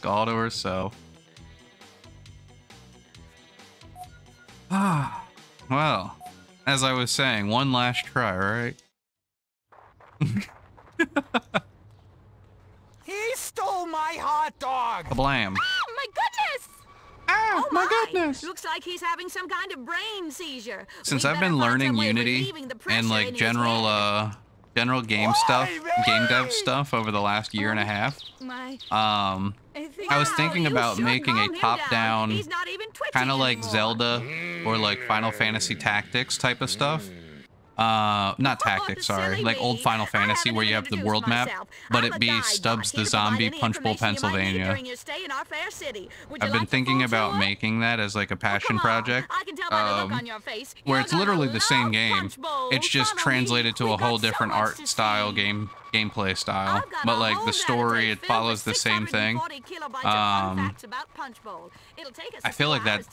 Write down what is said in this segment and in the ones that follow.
all to herself. Ah, well, as I was saying, one last try, right? He stole my hot dog! Kablam. Oh, my goodness! Ah, Oh my goodness! Looks like he's having some kind of brain seizure. Since I've been learning Unity and like general game stuff, game dev stuff over the last year and a half, I was thinking about making a top-down, kind of like Zelda or like Final Fantasy Tactics type of stuff. Not Tactics, sorry, like old Final Fantasy where you have the world map, but it be Stubbs the Zombie, Punch Bowl, Pennsylvania. I've been thinking about making that as like a passion project, where it's literally the same game. It's just translated to a whole different art style, gameplay style, but like the story, it follows the same thing. I feel like that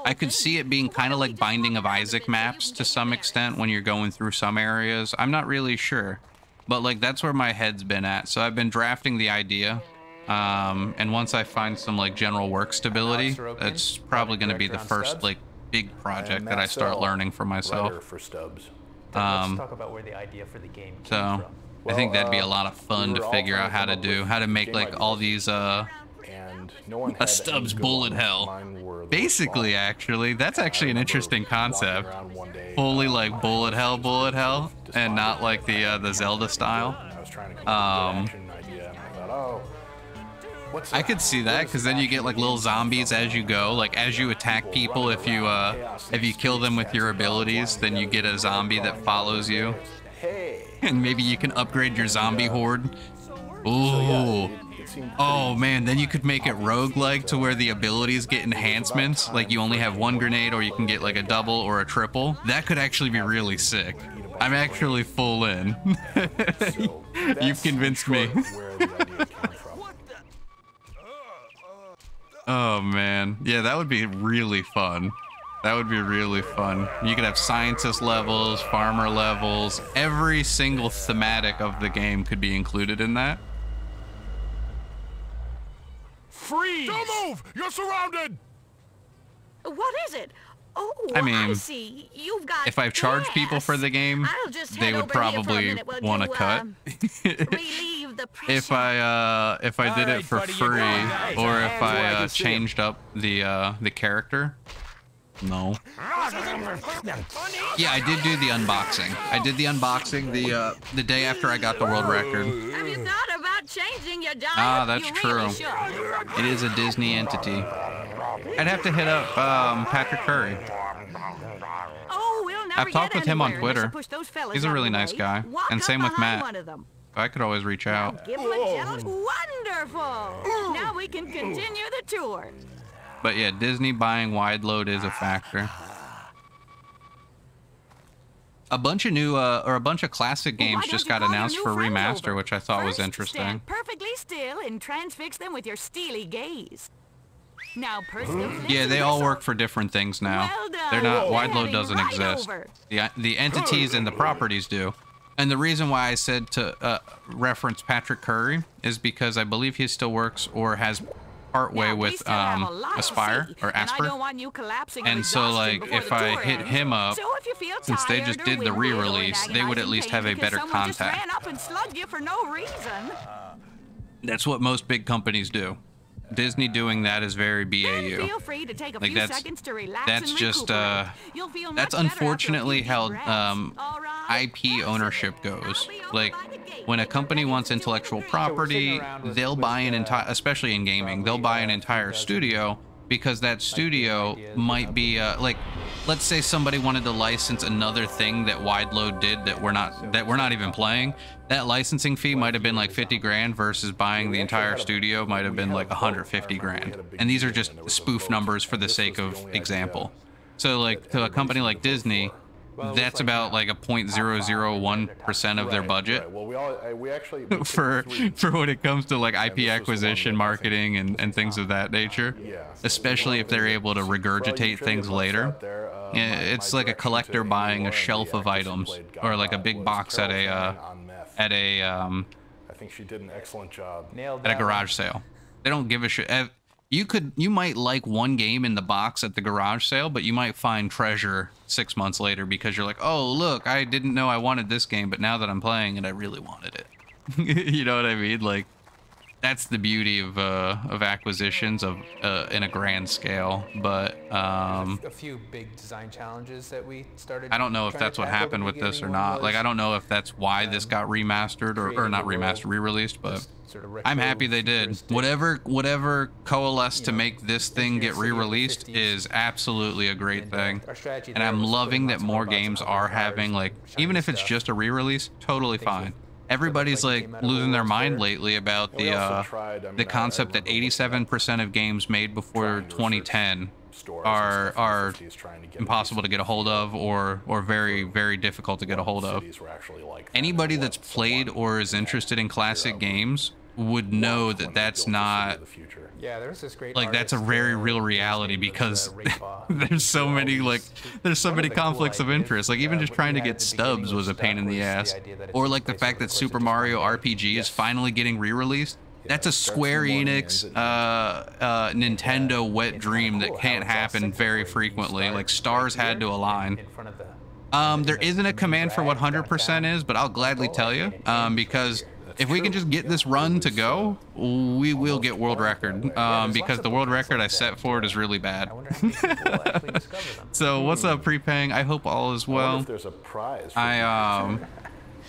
I could see it being kind of like Binding of Isaac maps to some extent when you're going through some areas. I'm not really sure, but like that's where my head's been at. So I've been drafting the idea, and once I find some like general work stability, it's probably going to be the first like big project that I start learning for myself. Let's talk about where the idea for the game came from. I think that'd be a lot of fun to figure out how to make like all these a Stubbs bullet hell. Basically, actually, that's actually an interesting concept. Fully like bullet hell, and not like the Zelda style. I could see that, because then you get like little zombies as you go. Like as you attack people, if you kill them with your abilities, then you get a zombie that follows you. And maybe you can upgrade your zombie horde. Ooh. Oh man, then you could make it roguelike to where the abilities get enhancements. Like you only have one grenade, or you can get like a double or a triple. That could actually be really sick. I'm actually full in. You've convinced me. Oh man, yeah, that would be really fun. That would be really fun. You could have scientist levels, farmer levels. Every single thematic of the game could be included in that. Freeze! Don't move! You're surrounded! What is it? Oh, I mean, I see. You've got if I've charged people for the game, they would probably want to cut. If I did it for free, or if I changed up the character. No. Yeah, I did do the unboxing. I did the unboxing the day after I got the world record. Have you thought about changing your diet? Ah, that's true. It is a Disney entity. I'd have to hit up Patrick Curry. Oh, we'll never I've talked with him on Twitter. He's a really nice guy. And same with Matt. I could always reach out. Give him a jealous. Wonderful. Now we can continue the tour. But yeah, Disney buying wide load is a factor. A bunch of new, or a bunch of classic games just got announced for remaster, which I thought was interesting. Stand perfectly still and transfix them with your steely gaze. Now, yeah, they all work for different things now. They're not, wide load doesn't exist. The entities and the properties do. And the reason why I said to reference Patrick Curry is because I believe he still works or has part way with Aspire or Asper, and so like if I hit him up, since they just did the re-release, they would at least have a better contact. That's what most big companies do. Disney doing that is very BAU. Like that's just that's unfortunately how IP ownership goes. Like when a company wants intellectual property, they'll buy an entire, especially in gaming, they'll buy an entire studio, because that studio might be like, let's say somebody wanted to license another thing that Wide Load did that we're not even playing. That licensing fee might have been like 50 grand versus buying the entire studio might have been like 150 grand. And these are just spoof numbers for the sake of example. So like to a company like Disney, that's about like a 0.001% of their budget for when it comes to like IP acquisition, marketing, and things of that nature. Especially if they're able to regurgitate things later. It's like a collector buying a shelf of items, or like a big box at a I think she did an excellent job. at a garage sale. They don't give a shit. You might like one game in the box at the garage sale, but you might find treasure 6 months later because you're like, oh, look, I didn't know I wanted this game, but now that I'm playing it, I really wanted it. You know what I mean? Like, that's the beauty of acquisitions of in a grand scale. But a few big design challenges that we started. I don't know if that's what happened with this or not. Like, I don't know if that's why this got remastered or not remastered, re-released, but I'm happy they did. Whatever coalesced to make this thing get re-released is absolutely a great thing. And I'm loving that more games are having, like, even if it's just a re-release, totally fine. Everybody's like losing their mind lately about the concept that 87% of games made before 2010 are impossible to get a hold of or very, very difficult to get a hold of. Anybody that's played or is interested in classic games would know that that's not, yeah, there's this great like, that's a very real reality because there's so many, like, there's so many conflicts of interest. Like, even just trying to get Stubbs was a pain in the ass. Or like the fact that Super Mario RPG is finally getting re-released. That's a Square Enix, Nintendo wet dream that can't happen very frequently. Like, stars had to align. There isn't a command for what 100% is, but I'll gladly tell you, because if we can just get this run to go, we will get world record, because the world record I set for it is really bad. So what's up, Prepaying? I hope all is well.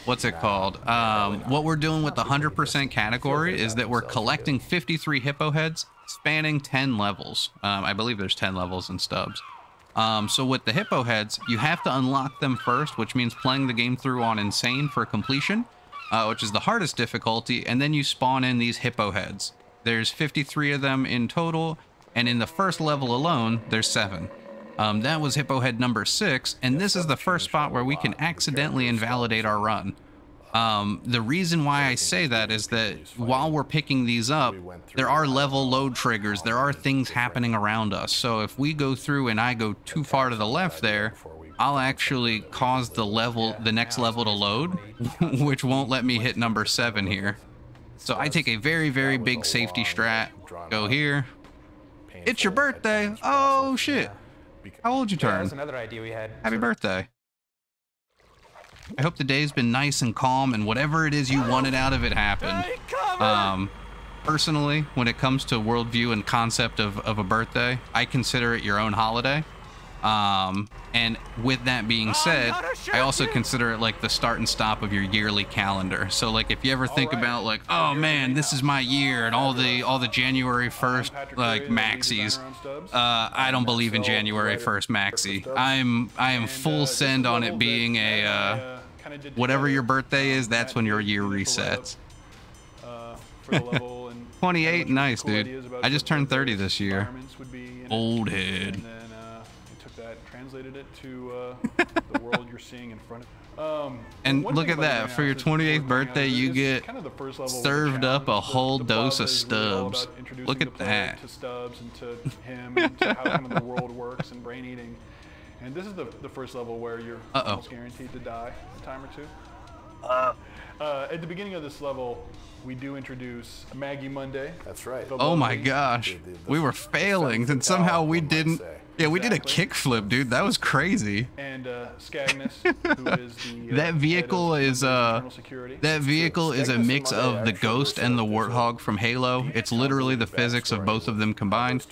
What's it called? What we're doing with the 100% category is that we're collecting 53 hippo heads spanning 10 levels. I believe there's 10 levels in Stubbs. So with the hippo heads, you have to unlock them first, which means playing the game through on Insane for completion. Which is the hardest difficulty, and then you spawn in these hippo heads. There's 53 of them in total, and in the first level alone, there's 7. That was hippo head number 6, and this is the first spot where we can accidentally invalidate our run. The reason why I say that is that while we're picking these up, there are level load triggers, there are things happening around us. So if we go through and I go too far to the left there, I'll actually cause the next level to load, which won't let me hit number 7 here. So I take a very, very big safety strat. Go here. It's your birthday. Oh shit. How old you turn? That's another idea we had. Happy birthday. I hope the day's been nice and calm and whatever it is you wanted out of it happened. Personally, when it comes to worldview and concept of a birthday, I consider it your own holiday. And with that being said, I also consider it like the start and stop of your yearly calendar. So like if you ever think about like, oh man, this is my year and all the January 1st like maxis, I don't believe in January 1st maxi. I am full send on it being a whatever your birthday is, that's when your year resets. 28, nice dude. I just turned 30 this year. Old head. Translated it to the world you're seeing in front of. And look at that, for your 28th birthday, you get served up a whole dose of Stubbs. Look at that. To Stubbs and to him and to how kind of the world works and brain eating. And this is the first level where you're almost guaranteed to die a time or two. At the beginning of this level, we do introduce Maggie Monday. That's right. Oh my gosh, we were failing, and somehow we didn't. Yeah, we did a kickflip, dude. That was crazy. And Scagnus, who is the that vehicle is a mix of the Ghost and the Warthog from Halo. It's literally the physics of both of them combined,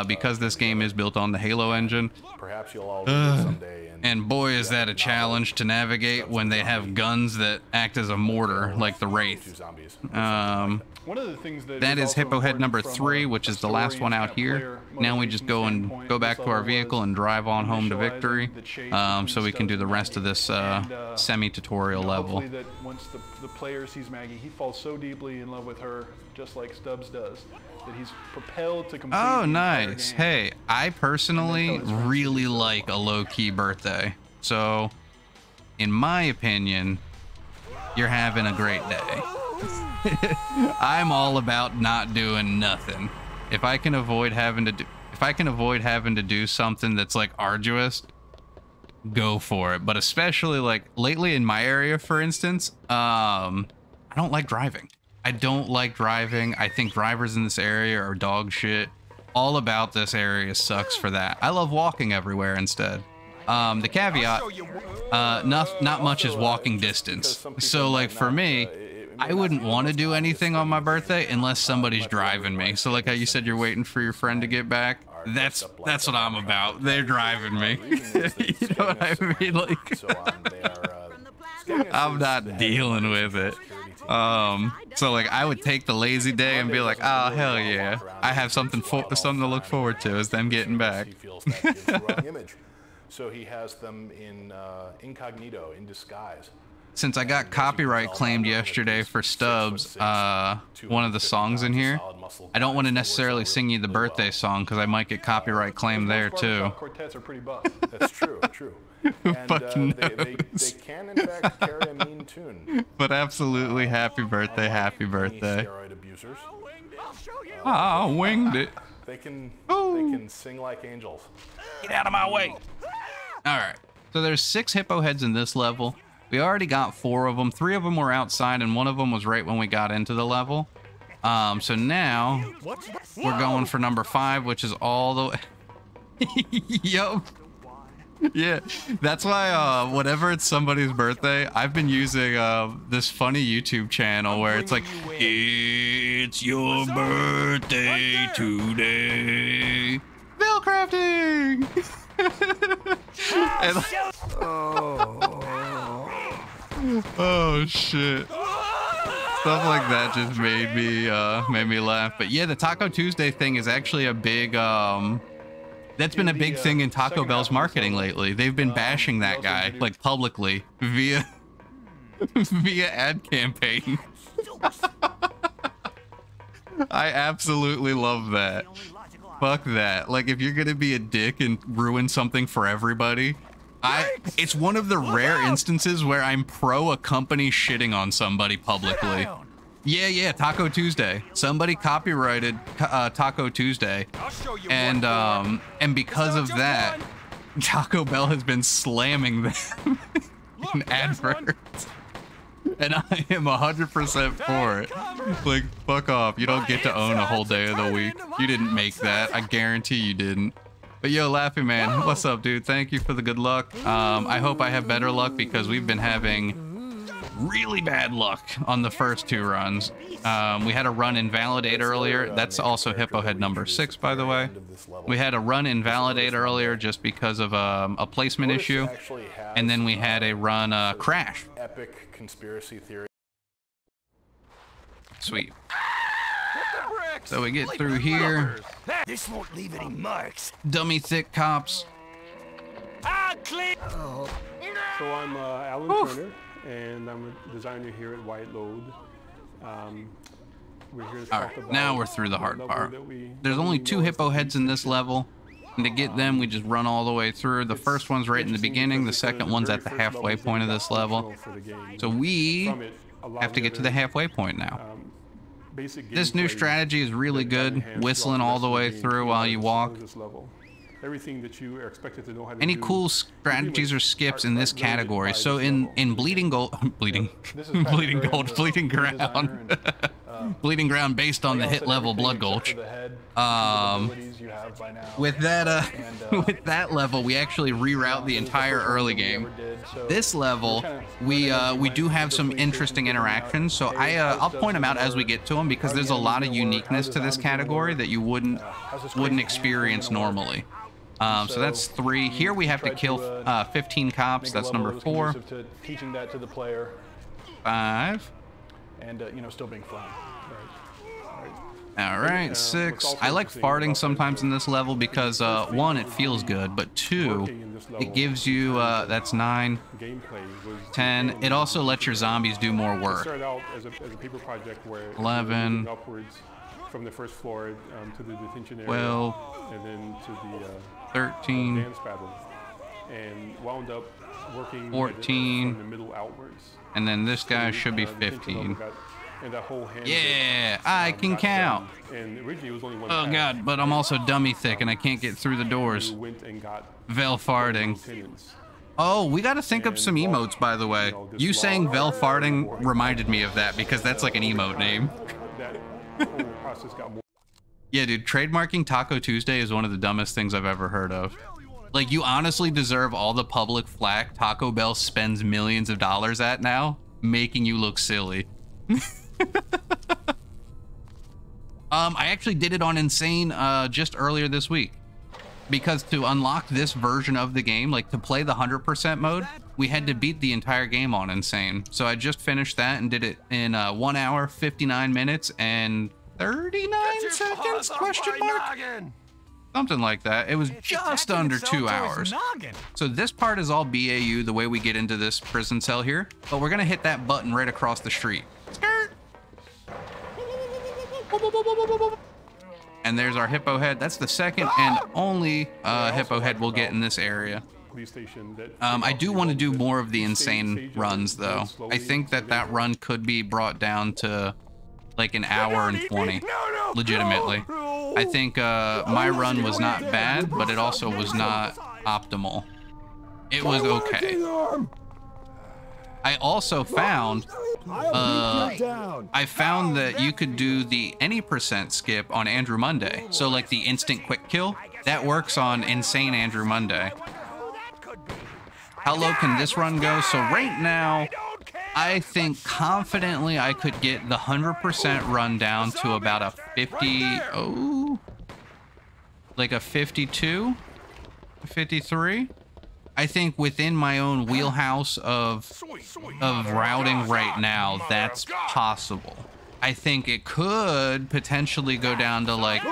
because this game is built on the Halo engine. Perhaps you'll all do it someday. And boy, is that a challenge to navigate when they have guns that act as a mortar, like the Wraith. One of the things that is hippo head number 3, which is the last one out here. Now we just go back to our vehicle and drive on home to victory, so we can do the rest of this semi-tutorial level. That once the player sees Maggie, he falls so deeply in love with her, just like Stubbs does, that he's propelled to complete. Oh, nice. Hey, I personally really like a low-key birthday. So, in my opinion, you're having a great day. I'm all about not doing nothing. If I can avoid having to do something that's like arduous, go for it. But especially like lately in my area, for instance, I don't like driving. I don't like driving. I think drivers in this area are dog shit. All about this area sucks for that. I love walking everywhere instead. The caveat, not much is walking distance. So like for me, I wouldn't want to do anything on my birthday unless somebody's driving me. So like how you said you're waiting for your friend to get back. That's what I'm about. They're driving me. You know what I mean? Like, I'm not dealing with it. So like I would take the lazy day and be like, oh hell yeah, I have something to look forward to is them getting back. So he has them in incognito, in disguise. Since I got copyright claimed yesterday for Stubbs, one of the songs in here, I don't want to necessarily sing you the birthday song because I might get copyright claimed there too. Quartets are pretty buff. That's true, true. And they can in fact carry a mean tune. But absolutely happy birthday, happy birthday. Steroid abusers. Ah, winged it. They can sing like angels. Get out of my way. All right. So there's 6 hippo heads in this level. We already got 4 of them. 3 of them were outside, and 1 of them was right when we got into the level. So now we're going for number 5, which is all the way. Yup. Yeah, that's why whenever it's somebody's birthday, I've been using this funny YouTube channel where it's like, it's your birthday today. Bill crafting. And, oh shit. Stuff like that just made me laugh. But yeah, the Taco Tuesday thing is actually a big that's been a big thing in Taco Bell's marketing lately. They've been bashing that guy like publicly via ad campaign. I absolutely love that. Fuck that. Like if you're gonna be a dick and ruin something for everybody, it's one of the rare instances where I'm pro a company shitting on somebody publicly. Yeah, Taco Tuesday. Somebody copyrighted Taco Tuesday, and because of that, Taco Bell has been slamming them in adverts, and I am 100% for it. Like, fuck off. You don't get to own a whole day of the week. You didn't make that. I guarantee you didn't. But yo, Laffy Man, what's up, dude? Thank you for the good luck. I hope I have better luck because we've been having really bad luck on the first 2 runs. We had a run invalidate earlier. That's also hippo head number 6, by the way. We had a run invalidate earlier just because of a placement issue, and then we had a run crash. Epic conspiracy theory. Sweet. So we get through here. This won't leave any marks. Dummy thick cops. So I'm Alan Turner, and I'm a designer here at White Load. We're here to talk about now we're through the hard part. There's only 2 hippo heads in this level, and to get them, we just run all the way through. The first one's right in the beginning. The second one's at the halfway point of this level. So we have to get to the halfway point now. This new strategy is really good, whistling all the way through while you walk. Everything that you are expected to know how to Any do. cool strategies or skips in this category? So in Bleeding Ground, Bleeding Ground based on the hit level Blood Gulch. With that level, we actually reroute the entire early game. This level, we do have some interesting interactions. So I'll point them out as we get to them because there's a lot of uniqueness to this category that you wouldn't experience normally. So that's 3. Here we have to kill 15 cops. That's number 4. Teaching that to the player. 5. And still being fun. All right, 6. I like farting sometimes in this level because 1, it feels good, but 2, it gives you that's 9. 10. It also lets your zombies do more work. Started out as a paper project where 11. Upwards from the first floor to the detention area, 12. and then to the 13. dance battle, and wound up working 14. from the middle outwards. And then this guy should be 15. And that whole hand Yeah, I can count. And originally it was only 1 Oh god, but I'm also dummy thick and I can't get through the doors. went and got Veil farting. Oh, we got to think of some emotes, by the way. You saying Vel farting reminded me of that because that's like an emote name. Yeah, dude, trademarking Taco Tuesday is one of the dumbest things I've ever heard of. Like, you honestly deserve all the public flack Taco Bell spends millions of dollars at now, making you look silly. I actually did it on Insane just earlier this week. Because to unlock this version of the game, like to play the 100% mode, we had to beat the entire game on Insane. So I just finished that and did it in 1 hour, 59 minutes, and 39 seconds, question mark? Something like that. It was just under 2 hours. So this part is all BAU, the way we get into this prison cell here. But we're gonna hit that button right across the street. Skirt! And there's our hippo head. That's the second and only hippo head we'll get in this area. I do want to do more of the insane runs, though. I think that that run could be brought down to like an hour and 20, legitimately. I think my run was not bad, but it also was not optimal. It was okay. I also found that you could do the any % skip on Andrew Monday. So like the instant quick kill, that works on Insane Andrew Monday. How low can this run go? So right now, I think confidently I could get the 100% run down to about a 50, like a 52, 53. I think within my own wheelhouse of routing right now, that's possible. I think it could potentially go down to like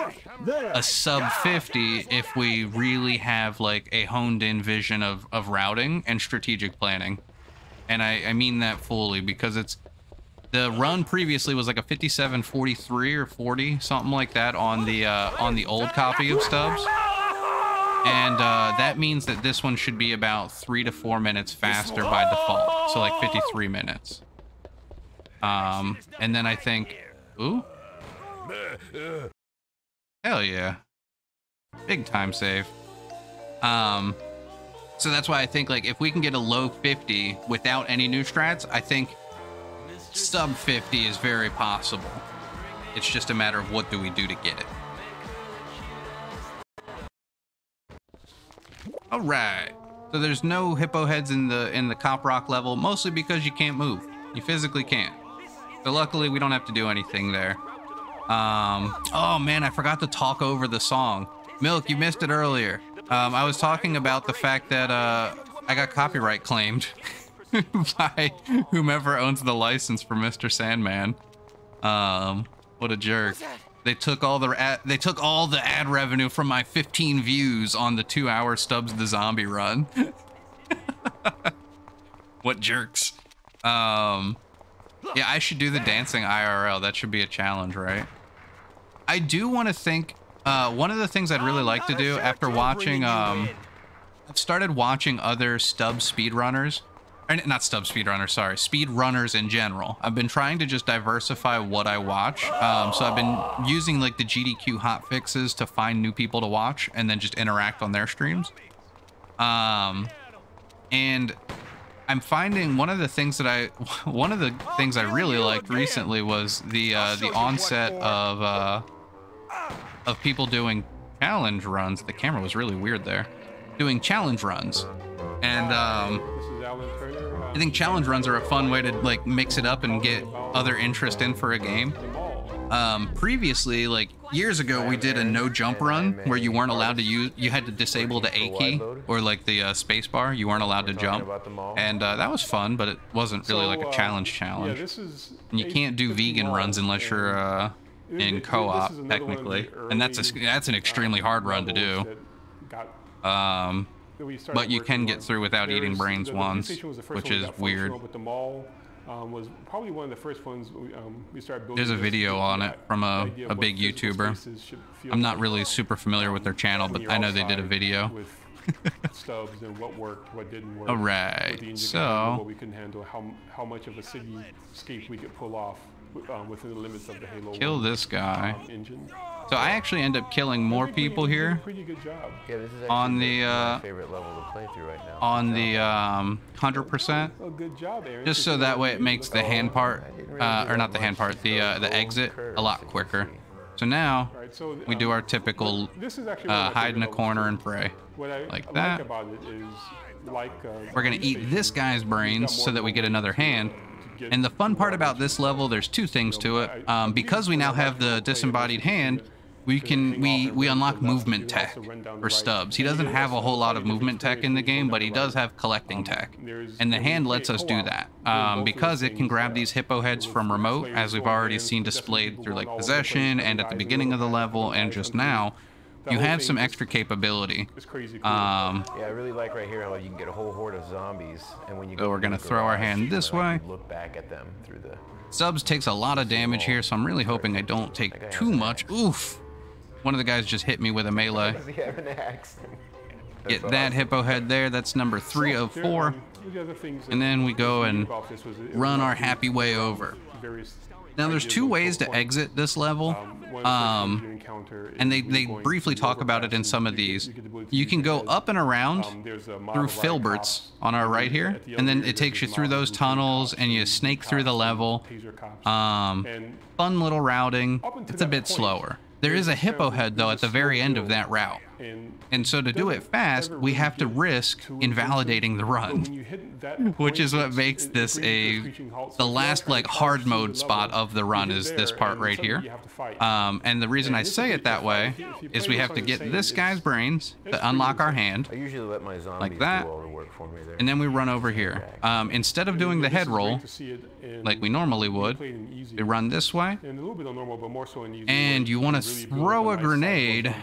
a sub 50 if we really have like a honed in vision of routing and strategic planning. And I mean that fully, because it's the run previously was like a 57.43 or 40, something like that on the old copy of Stubbs. And that means that this one should be about 3 to 4 minutes faster by default. So like 53 minutes. And then I think, ooh. Hell yeah. Big time save. So that's why I think like if we can get a low 50 without any new strats, I think sub 50 is very possible. It's just a matter of what do we do to get it. All right, so there's no hippo heads in the Cop Rock level, mostly because you can't move. You physically can't. So luckily we don't have to do anything there. Oh man, I forgot to talk over the song. Milk, you missed it earlier. I was talking about the fact that I got copyright claimed by whomever owns the license for Mr. Sandman. What a jerk. They took all the ad revenue from my 15 views on the 2-hour Stubbs the Zombie run. What jerks. Yeah, I should do the dancing IRL. That should be a challenge, right? I do want to think one of the things I'd really like to do after watching I've started watching other Stubbs speedrunners. Not Stubbs speedrunners, sorry, speedrunners in general. I've been trying to just diversify what I watch. So I've been using like the GDQ hotfixes to find new people to watch and then just interact on their streams. And I'm finding one of the things I really liked recently was the onset of people doing challenge runs. The camera was really weird there. Doing challenge runs. And I think challenge runs are a fun way to like mix it up and get other interest in for a game. Previously, like years ago, we did a no jump run where you weren't allowed to use, you had to disable the A key or like the space bar. You weren't allowed to jump. And that was fun, but it wasn't really like a challenge. And you can't do vegan runs unless you're in co-op technically. And that's an extremely hard run to do. But you can get through without eating brains once, which is weird. Was probably one of the first ones we started building. There's a video on it from a big YouTuber. I'm not really super familiar with their channel, but I know they did a video. With Stubbs and what worked, what didn't work. All right, so what we couldn't handle, how much of a cityscape we could pull off. within the limits of the Halo Kill this guy. engine. So I actually end up killing more people here Pretty good job. Yeah, this is on actually the my favorite level to play through right now. on the 100%, Oh, good job, Aaron. just so that way it makes the hand part, or not the hand part, the exit a lot quicker. So now Right, so, we do our typical this is actually one of my hide in a favorite corner levels, and pray. What I like like that. about it is, like, We're gonna eat this guy's brains so that we get another hand. And the fun part about this level, there's two things to it. Because we now have the disembodied hand, we unlock movement tech for Stubbs. He doesn't have a whole lot of movement tech in the game, but he does have collecting tech. And the hand lets us do that. Because it can grab these hippo heads from remote, as we've already seen displayed through like possession and at the beginning of the level and just now, you have some extra capability. It's crazy cool. Yeah, I really like right here how you can get a whole horde of zombies, and when you So we're gonna throw our hand this way. look back at them through the. Stubbs takes a lot of damage here, so I'm really hoping I don't take too much. Oof! One of the guys just hit me with a melee. Does he have an axe? Get that hippo head there. That's number 3 of 4. And then we go and run our happy way over. Now there's 2 ways to exit this level, and they briefly talk about it in some of these. You can go up and around through filberts on our right here, and then it takes you through those tunnels and you snake through the level. Fun little routing. It's a bit slower. There is a hippo head though at the very end of that route. And so to do it fast, we have to risk invalidating the run, which is what makes this the last like hard mode spot of the run is this part right here. And the reason I say it that way is we have to get this guy's brains to unlock our hand, I usually let my zombies like that, do all the work for me there. and then we run over here. Instead of doing the head roll like we normally would, we run this way, and you want to throw a grenade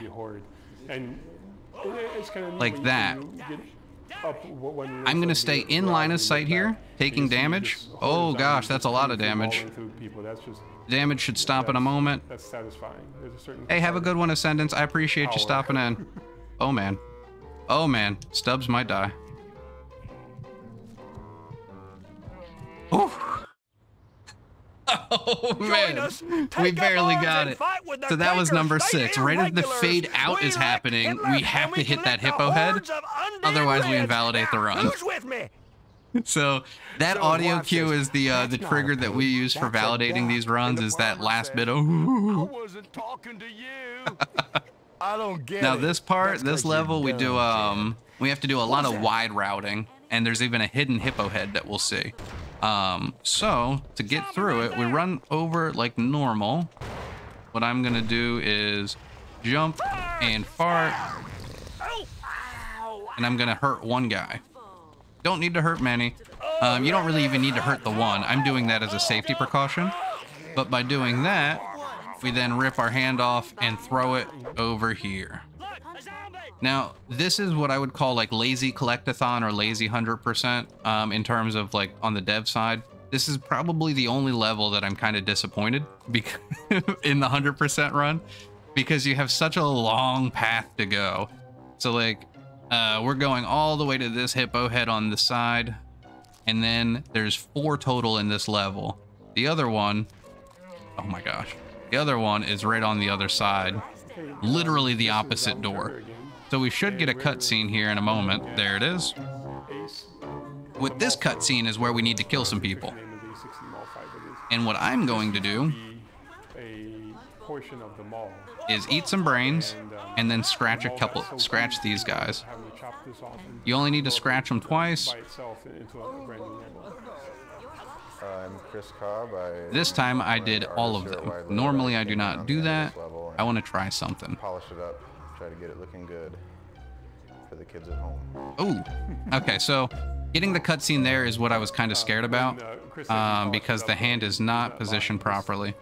like that. I'm gonna stay in line of sight here, taking damage. Oh gosh, that's a lot of damage. Damage should stop in a moment. Hey, have a good one, Ascendants. I appreciate you stopping in. Oh man. Oh man, Stubbs might die. Ooh. Oh man, we barely got it. So that was number 6. Right as the fade out is happening, we have to hit that hippo head, otherwise we invalidate the run. So that audio cue is the trigger that we use for validating these runs, is that last bit of I wasn't talking to you. I don't get it. Now this part, this level, we do we have to do a lot of wide routing, and there's even a hidden hippo head that we'll see. So to get through it, we run over like normal. What I'm gonna do is jump and fart, and I'm gonna hurt one guy. Don't need to hurt many. You don't really even need to hurt the one. I'm doing that as a safety precaution. But by doing that, we then rip our hand off and throw it over here. Now, this is what I would call like lazy collectathon or lazy 100% in terms of like on the dev side. This is probably the only level that I'm kind of disappointed in the 100% run, because you have such a long path to go. So like, we're going all the way to this hippo head on the side, and then there's 4 total in this level. The other one, oh my gosh, the other one is right on the other side, literally the opposite door. So we should get a cutscene here in a moment. There it is. With this cutscene is where we need to kill some people. And what I'm going to do is eat some brains and then scratch these guys. You only need to scratch them twice. I'm Chris Cobb. This time I did all of them. Normally I do not do that. I want to try something. Polish it up, try to get it looking good for the kids at home. Oh, okay, so getting the cutscene there is what I was kind of scared about, because the hand is not positioned properly.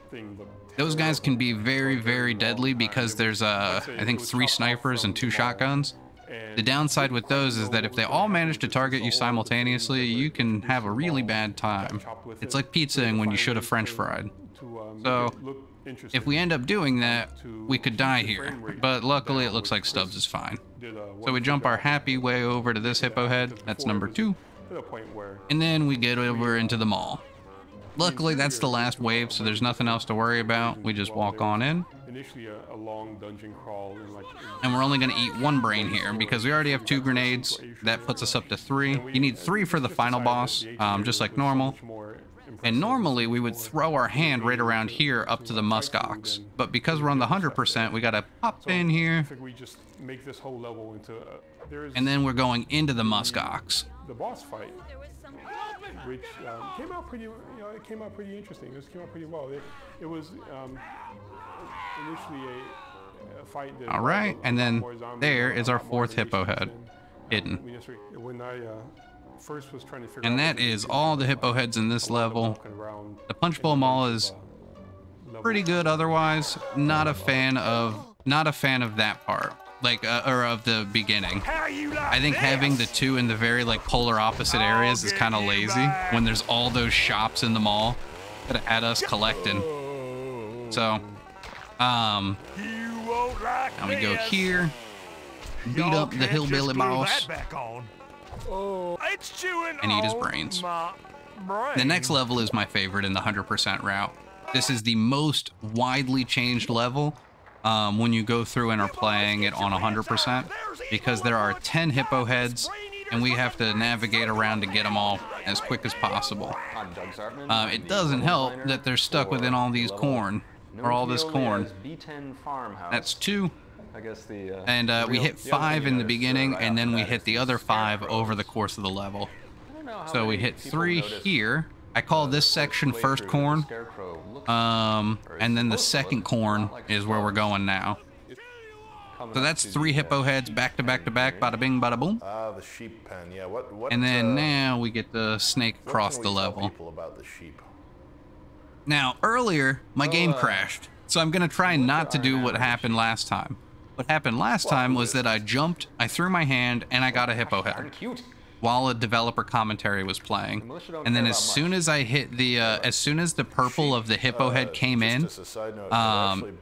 Those guys can be very, very deadly because there's, I think, 3 snipers and 2 shotguns. The downside with those is that if they all manage to target you simultaneously, you can have a really bad time. It's like pizzaing when you should have French fried. So if we end up doing that, we could die here. But luckily, it looks like Stubbs is fine. So we jump our happy way over to this hippo head. That's number 2. And then we get over into the mall. Luckily, that's the last wave, so there's nothing else to worry about. We just walk on in. Initially a long dungeon crawl. And we're only going to eat 1 brain here because we already have 2 grenades. That puts us up to 3. You need 3 for the final boss, just like normal. And normally we would throw our hand right around here up to the muskox. But because we're on the 100%, we got to pop in here. We just make this whole level into and then we're going into the muskox. The boss fight, which came out pretty, it came out pretty interesting. It came out pretty well. It was initially a fight that... All right, and then there is our 4th hippo head, hidden. When I first was trying to figure and that is all the hippo heads in this level. The Punch Bowl Mall is pretty good otherwise. Not a fan of that part. Like, or of the beginning. I think having the 2 in the very, like, polar opposite areas is kind of lazy when there's all those shops in the mall that had us collecting. So, now we go here, beat up the hillbilly boss, and eat his brains. The next level is my favorite in the 100% route. This is the most widely changed level. When you go through and are playing it on 100%, because there are 10 hippo heads and we have to navigate around to get them all as quick as possible. It doesn't help that they're stuck within all these corn, or all this corn. That's 2. And we hit 5 in the beginning, and then we hit the other 5 over the course of the level. So we hit 3 here. I call this section first corn, and then the second corn is where we're going now. So that's 3 hippo heads back to back to back, bada bing, bada boom. The sheep pen, yeah. What? And then now we get the snake across the level. People about the sheep? Now earlier my game crashed, so I'm gonna try not to do what happened last time. What happened last time was that I jumped, I threw my hand, and I got a hippo head while a developer commentary was playing. And then as soon as I hit the, as soon as the purple of the hippo head came in,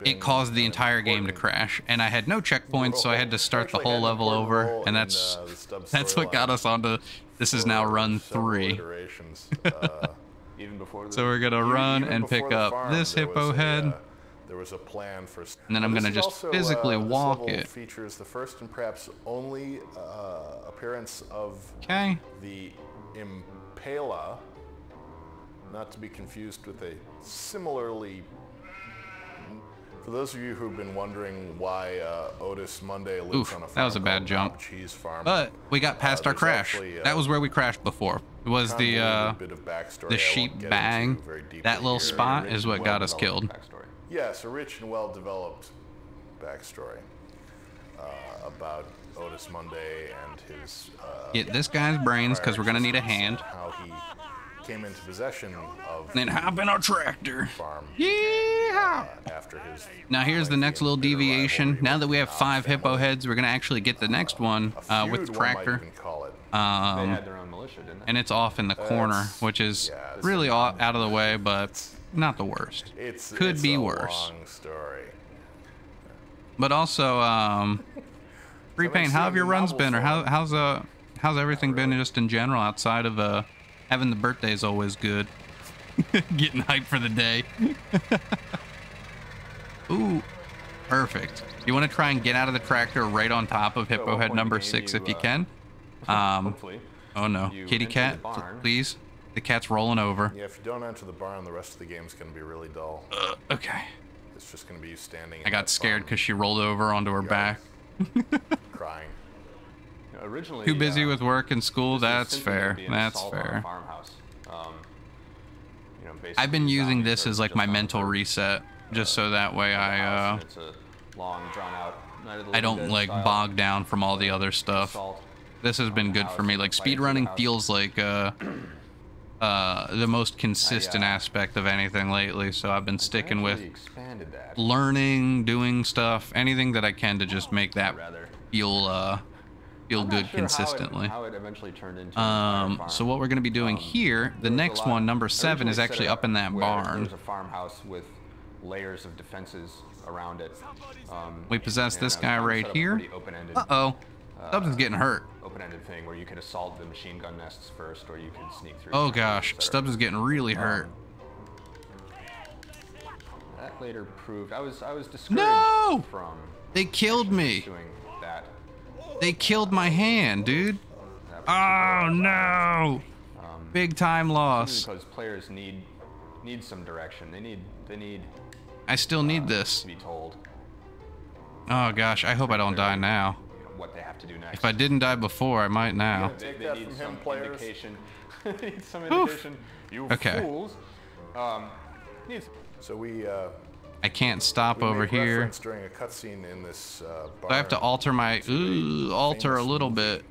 it caused the entire game to crash. And I had no checkpoints, so I had to start the whole level over. And that's what got us onto, this is now run 3. So we're gonna run and pick up this hippo head. There was a plan for... And then I'm going to just physically walk it. Features the first and perhaps only appearance of the Impala, not to be confused with a similarly... For those of you who've been wondering why Otis Monday lives on a farm, that was a bad jump. Cheese farm, but we got past our crash. That was where we crashed before. It was the sheep bang. That little spot is what got us killed. Yes, a rich and well-developed backstory about Otis Monday and his... Get this guy's brains, because we're going to need a hand. How he came into possession of... Then hop in our tractor. Farm, after his... Now here's the next little deviation. Now that we have 5 hippo heads, we're going to actually get the next one with the tractor. And it's off in the corner, which is really out of the way, but... not the worst. Could be worse. Long story. But also, Repaint, how have your runs been, or how's everything been just in general outside of having the birthday's always good. Getting hyped for the day. Ooh, perfect. You want to try and get out of the tractor right on top of hippo head number 6 if you can. Oh no, kitty cat, please. The cat's rolling over. Yeah, if you don't enter the barn, the rest of the game's gonna be really dull. Okay. It's just gonna be you standing. I got scared because she rolled over onto her back. Crying. Originally, too busy with work and school. That's fair. That's fair. I've been using this as like my mental reset, just so that way I don't like bog down from all the other stuff. This has been good for me. Like speedrunning feels like the most consistent aspect of anything lately, so I've been sticking with learning, doing stuff, anything that I can to just make that feel good consistently. So what we're going to be doing here, the next one, number 7, is actually up in that barn. There's a farmhouse with layers of defenses around it. We possess this guy right here. Uh-oh. Stubbs is getting hurt. Open-ended thing where you can assault the machine gun nests first, or you can sneak through. Oh gosh, Stubbs is getting really hurt. that later proved I was discouraged from. They killed me. Doing that. They killed my hand, dude. Oh no! Big time loss. Because players need some direction. They need. I still need this. To be told. Oh gosh, I hope I don't die now. What they have to do next. If I didn't die before, I might now. They need some indication. They need some indication. You fools. So we. I can't stop over here. During a cutscene in this bar. So I have to alter my alter a little bit.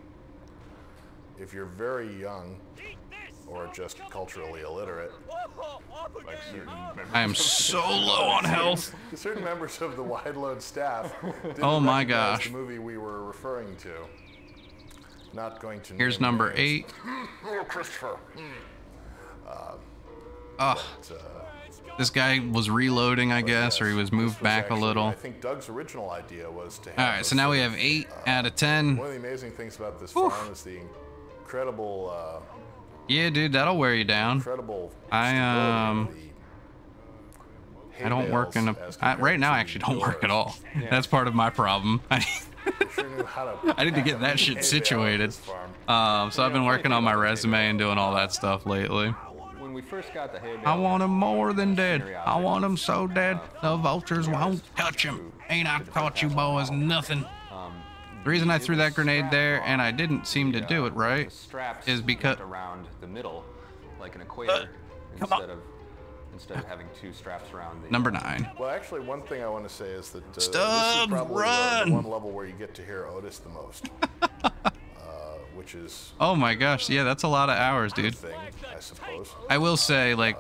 If you're very young, or just culturally illiterate, like I am so low on health. Certain members of the Wide Load staff didn't recognize the movie we were referring to. Not going to. Here's number 8. Oh, Christopher. This guy was reloading, I guess, or he was moved back a little. I think Doug's original idea was to have. All right, so now we have 8 out of 10. One of the amazing things about this farm is the incredible. Yeah, dude, that'll wear you down. Incredible. I don't work in a. Right now, I actually don't work at all. Yeah. That's part of my problem. I need to get that shit situated. So I've been working on my resume and doing all that stuff lately. When we first got the hay bale, I want him more than dead. I want him so dead the vultures won't touch him. Ain't I taught you boys nothing? The reason I threw that grenade there and I didn't seem to do it right is because around the middle, like an equator, instead of having 2 straps around the number 9. Well, actually, one thing I want to say is that Stubbs, this is probably run! The one level where you get to hear Otis the most. Which is. Oh my gosh, yeah, that's a lot of hours, dude. I suppose. I will say, like,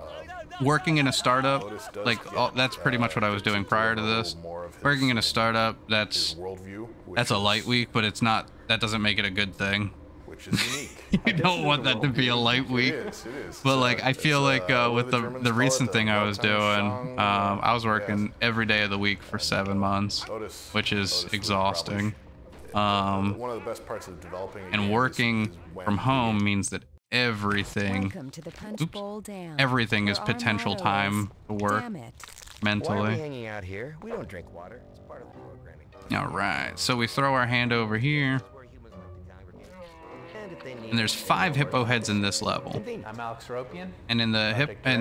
working in a startup, like, that's pretty much what I was doing prior to this. Working in a startup, that's a light week, but it's not. That doesn't make it a good thing. Which is unique. You don't want that to be a light week. It is. But like, I feel like with the recent thing I was doing, I was working every day of the week for 7 months, which is exhausting. One of the best parts of developing and working from home means that everything is potential time to work mentally. Why are we hanging out here? We don't drink water. It's part of the programming. All right, so we throw our hand over here. And there's 5 hippo heads in this level. I'm Alex Ropian. And in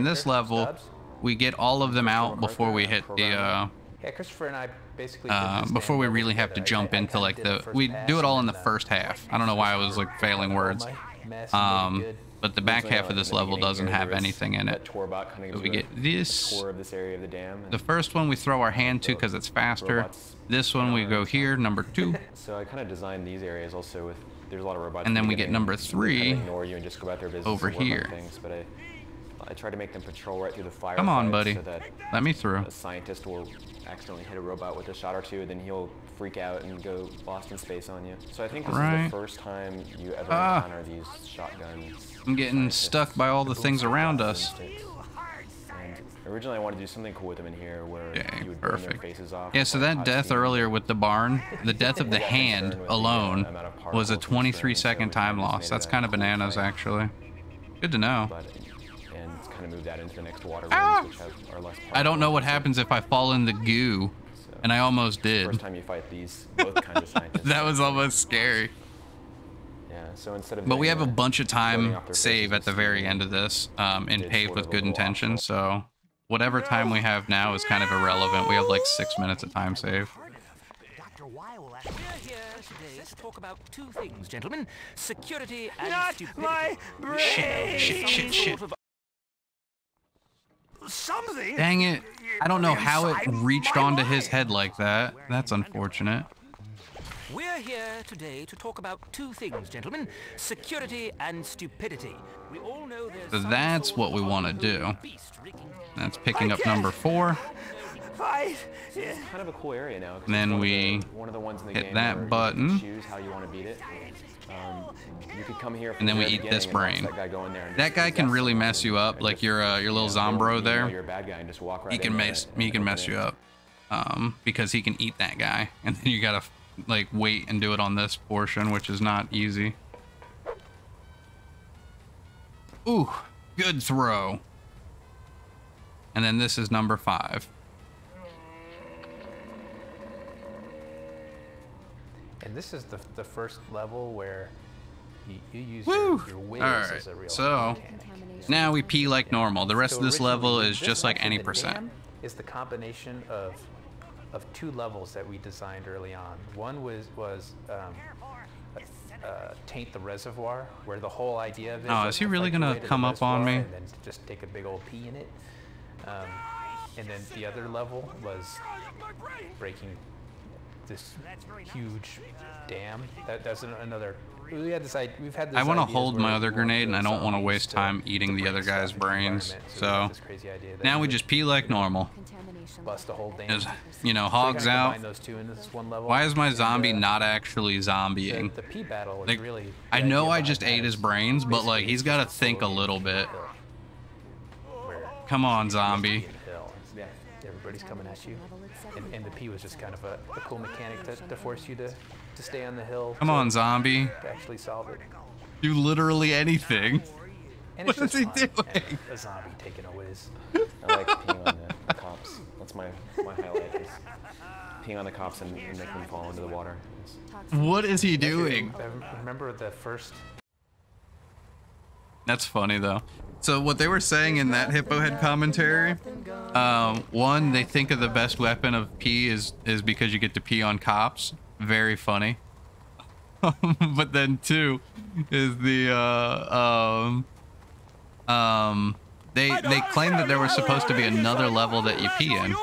this level, we get all of them out before we hit the yeah, Christopher and I basically before we really have to jump into like we do it all in the first half. I don't know why I was like failing words. But the back half of this level doesn't have anything in it. So we get this. The first one we throw our hand to because it's faster. This one we go here, number 2. So I kind of designed these areas also with. There's a lot of robots. And then we get number 3 ignore you and just go about their business over here. Things, but I try to make them patrol right through the fire. Come on, buddy. So that let me through. A scientist will accidentally hit a robot with a shot or 2, then he'll freak out and go lost in space on you. So I think this is the first time you ever encounter these shotguns. I'm getting stuck by all the things around us. Originally, I wanted to do something cool with them in here where you would burn their faces off. Yeah, so that death earlier with the barn, the death of the hand alone was a 23-second time loss. That's kind of bananas, actually. Good to know. And kind of move that into the next water rooms, which are less. I don't know what happens if I fall in the goo, and I almost did. First time you fight these both kinds of scientists. That was almost scary. Yeah, so instead of. But we have a bunch of time save at the very end of this, in Paved with Good Intentions, so. Whatever time we have now is kind of irrelevant. We have like 6 minutes of time save. We're here today to talk about 2 things, gentlemen. Security and stupidity. My brain! Shit. Something? Dang it. I don't know how it reached onto his head like that. That's unfortunate. We're here today to talk about 2 things, gentlemen. Security and stupidity. We all know there's So that's what we want to do. That's picking up number 4. It's kind of a cool area now. And then we hit that button. Choose how you want to beat it. You could come here and then we eat this brain. That guy can really mess you up. Like your little Zombro there. You're a bad guy and just walk right he can mess you up. Because he can eat that guy, and then you gotta like wait and do it on this portion, which is not easy. Ooh, good throw. And then this is number 5. And this is the first level where you use your whiz as a real mechanic. Now we pee like normal. The rest of this level is just like any percent. Is the combination of 2 levels that we designed early on. One was Taint the Reservoir, where the whole idea of it is he really gonna come up on me? And then just take a big old pee in it. And then the other level was breaking this huge dam. That's another. We had this idea. We've had this. I want to hold my other grenade, and I don't want to waste time eating the other guy's brains. So now we just pee like normal. Bust a whole dam. There's, you know, hogs out. Why is my zombie not actually zombieing? The pee battle is like, really. I know I just ate his brains, but like he's got to think a little bit. Come on, zombie. Everybody's coming at you, and the pee was just kind of a cool mechanic to force you to stay on the hill. Come on, zombie. To actually solve it. Do literally anything. And what is he doing? A zombie taking a whiz. I like peeing on the cops. That's my highlight is peeing on the cops and making them fall into the water. What is he doing? I remember the first. That's funny though. So what they were saying in that Hippo Head commentary, one, they think of the best weapon of pee is because you get to pee on cops. Very funny. But then 2 is the they claim that there was supposed to be another level that you pee in.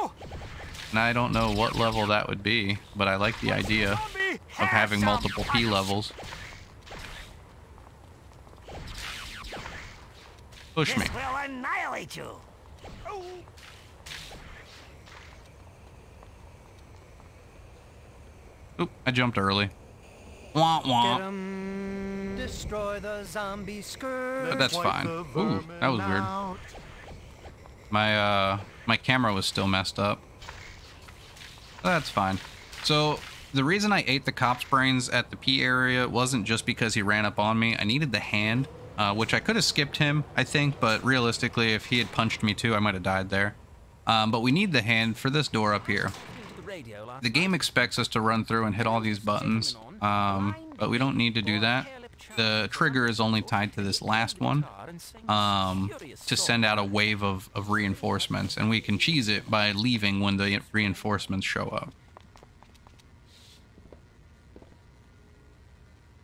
And I don't know what level that would be, but I like the idea of having multiple pee levels. Push me. This will annihilate you. Oop, I jumped early. Wah wah. Destroy the zombie skirt. But that's fine. Ooh, that was weird. My camera was still messed up. That's fine. So the reason I ate the cop's brains at the pee area wasn't just because he ran up on me. I needed the hand. Which I could have skipped him, I think, but realistically, if he had punched me too, I might have died there. But we need the hand for this door up here. The game expects us to run through and hit all these buttons, but we don't need to do that. The trigger is only tied to this last one to send out a wave of reinforcements, and we can cheese it by leaving when the reinforcements show up.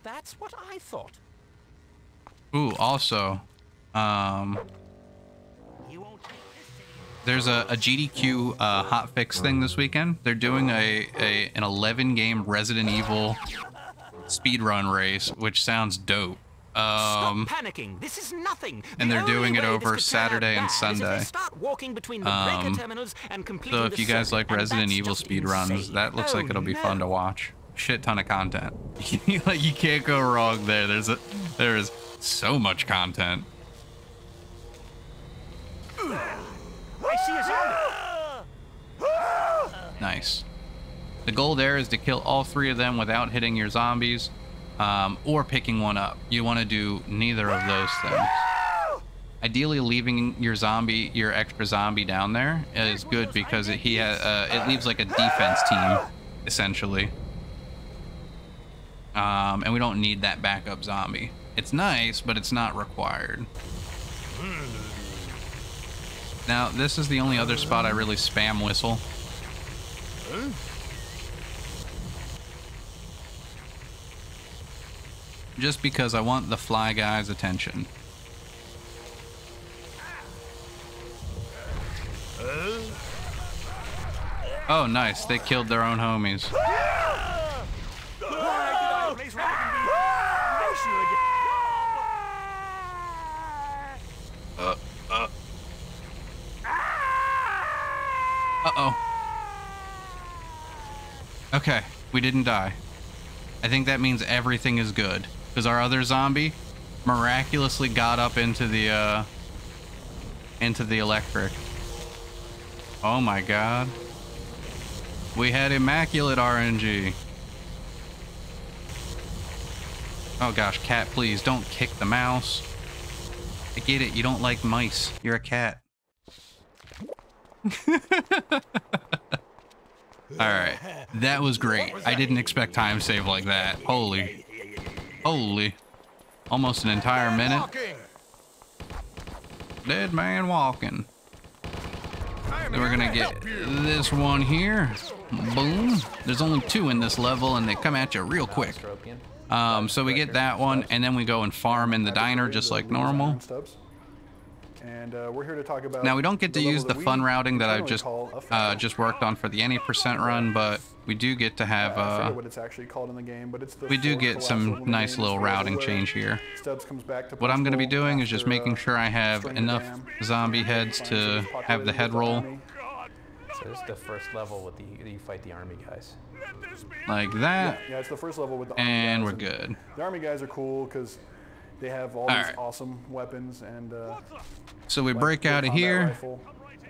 That's what I thought. Ooh, also, there's a GDQ hotfix thing this weekend. They're doing an 11-game Resident Evil speedrun race, which sounds dope. Stop panicking. This is nothing. And they're doing it over Saturday and Sunday. So if you guys like Resident Evil speedruns, that looks like it'll be fun to watch. Shit ton of content. Like, you can't go wrong there. There is so much content. I see a zombie. Nice. The goal there is to kill all 3 of them without hitting your zombies, or picking one up. You want to do neither of those things. Ideally, leaving your extra zombie down there is good because it leaves like a defense team, essentially. And we don't need that backup zombie. It's nice, but it's not required. Now, this is the only other spot I really spam whistle. Just because I want the fly guy's attention. Oh, nice. They killed their own homies. Uh-oh. Okay, we didn't die. I think that means everything is good. Because our other zombie miraculously got up into the electric. Oh my god. We had immaculate RNG. Oh gosh, cat, please don't kick the mouse. I get it, you don't like mice. You're a cat. Alright, that was great. I didn't expect time save like that. Holy. Almost an entire minute. Dead man walking. Then we're gonna get this one here. Boom. There's only 2 in this level and they come at you real quick. So we get that one and then we go and farm in the diner just like normal. And we're here to talk about. Now we don't get to use the fun routing that I've just worked on for the any % run, but we do get to have I forget what it's actually called in the game, but it's the we do get some nice little routing change here. Stubbs comes back to what I'm going to be doing is just making sure I have enough zombie heads to have the head roll. So this is the first level with you fight the army guys. Like that. Yeah, it's the first level with the army and guys, we're good. The army guys are cool because they have all these awesome weapons and. So we break out of here. Rifle,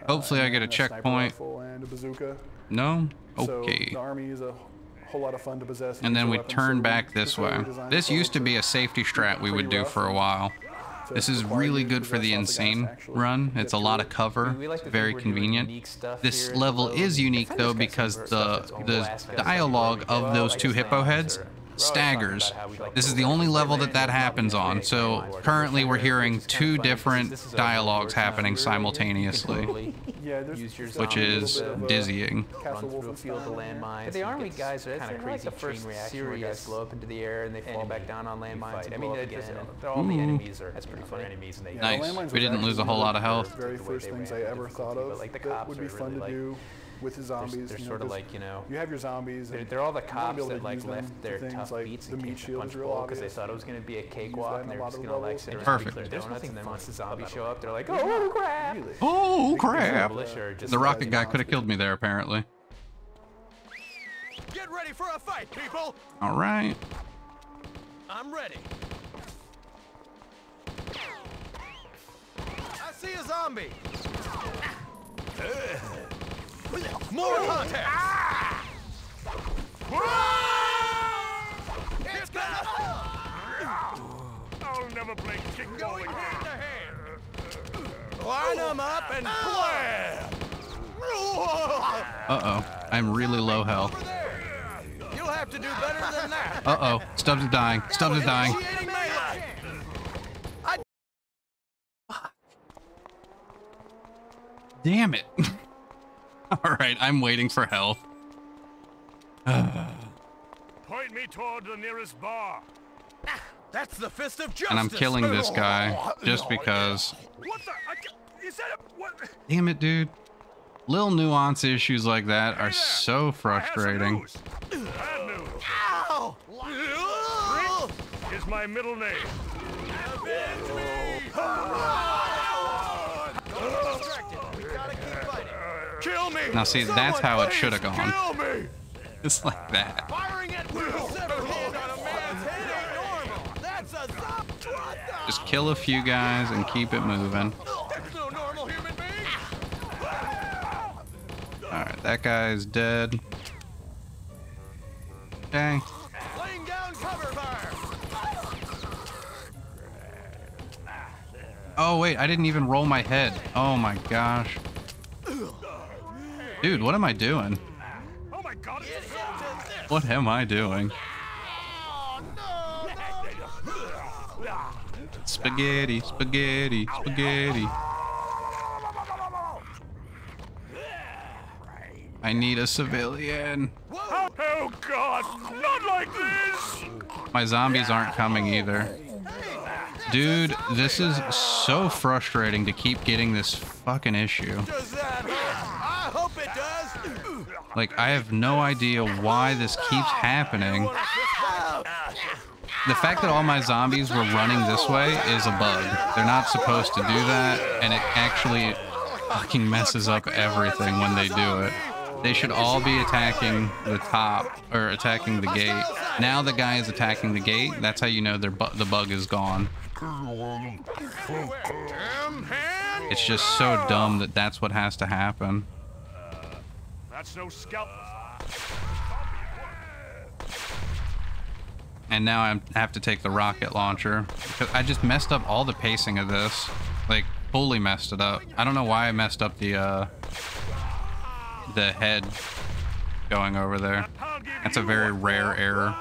hopefully I get a checkpoint. And a bazooka. No? So okay. The army is a whole lot of fun to possess. And then we turn back this way. This used to be a safety strat we would do for a while. This is really good for the insane run. It's a lot of cover, very convenient. This level is unique though because the dialogue of those 2 hippo heads staggers. This is the only level that happens on. So currently we're hearing 2 different dialogues happening simultaneously, which is dizzying. The army guys are kind of crazy. The first series where guys blow up into the air and they fall back down on landmines. I mean, all the enemies are pretty fun enemies. Nice. We didn't lose a whole lot of health. Very first things I ever thought of that would be fun to do. With the zombies, they're sort of like, you know, you have your zombies. They're all the cops that like left their tough beats and came to punch bowl because they thought it was going to be a cakewalk and they're just going to like sit around and eat their donuts, and then once the zombies show up, they're like, oh crap! Oh crap! The rocket guy could have killed me there apparently. Get ready for a fight, people! All right. I'm ready. I see a zombie. More contact! Ah! It's gonna... I'll never play kickball again. Line them up and blam! Uh-oh. I'm really low health. You'll have to do better than that. Uh-oh. Stubbs is dying. Stubbs is dying. Damn it. Alright, I'm waiting for health. Point me toward the nearest bar. That's the fist of justice. And I'm killing this guy just because. What the? Is that a, what? Damn it, dude. Little nuance issues like that are so frustrating. Bad news. Ow! Is my middle name. Avenge me! Kill me! Now see, that's how it should have gone. Just like that. Firing at will. Severed hand on a man's head ain't normal. That's a Just kill a few guys and keep it moving. That's no normal human being. Alright, that guy's dead. Okay. Laying down cover fire. Oh wait, I didn't even roll my head. Oh my gosh. Dude, what am I doing? Oh my God! What am I doing? Spaghetti, spaghetti, spaghetti. I need a civilian. Oh God! Not like this! My zombies aren't coming either. Dude, this is so frustrating to keep getting this fucking issue. Does that hurt? I hope it does. Like, I have no idea why this keeps happening. The fact that all my zombies were running this way is a bug. They're not supposed to do that, and it actually fucking messes up everything when they do it. They should all be attacking the top, or attacking the gate. Now the guy is attacking the gate, that's how you know the bug is gone. It's just so dumb that that's what has to happen. That's no scalp. And now I have to take the rocket launcher. Because I just messed up all the pacing of this. Like, fully messed it up. I don't know why I messed up the head. going over there. That's a very rare error.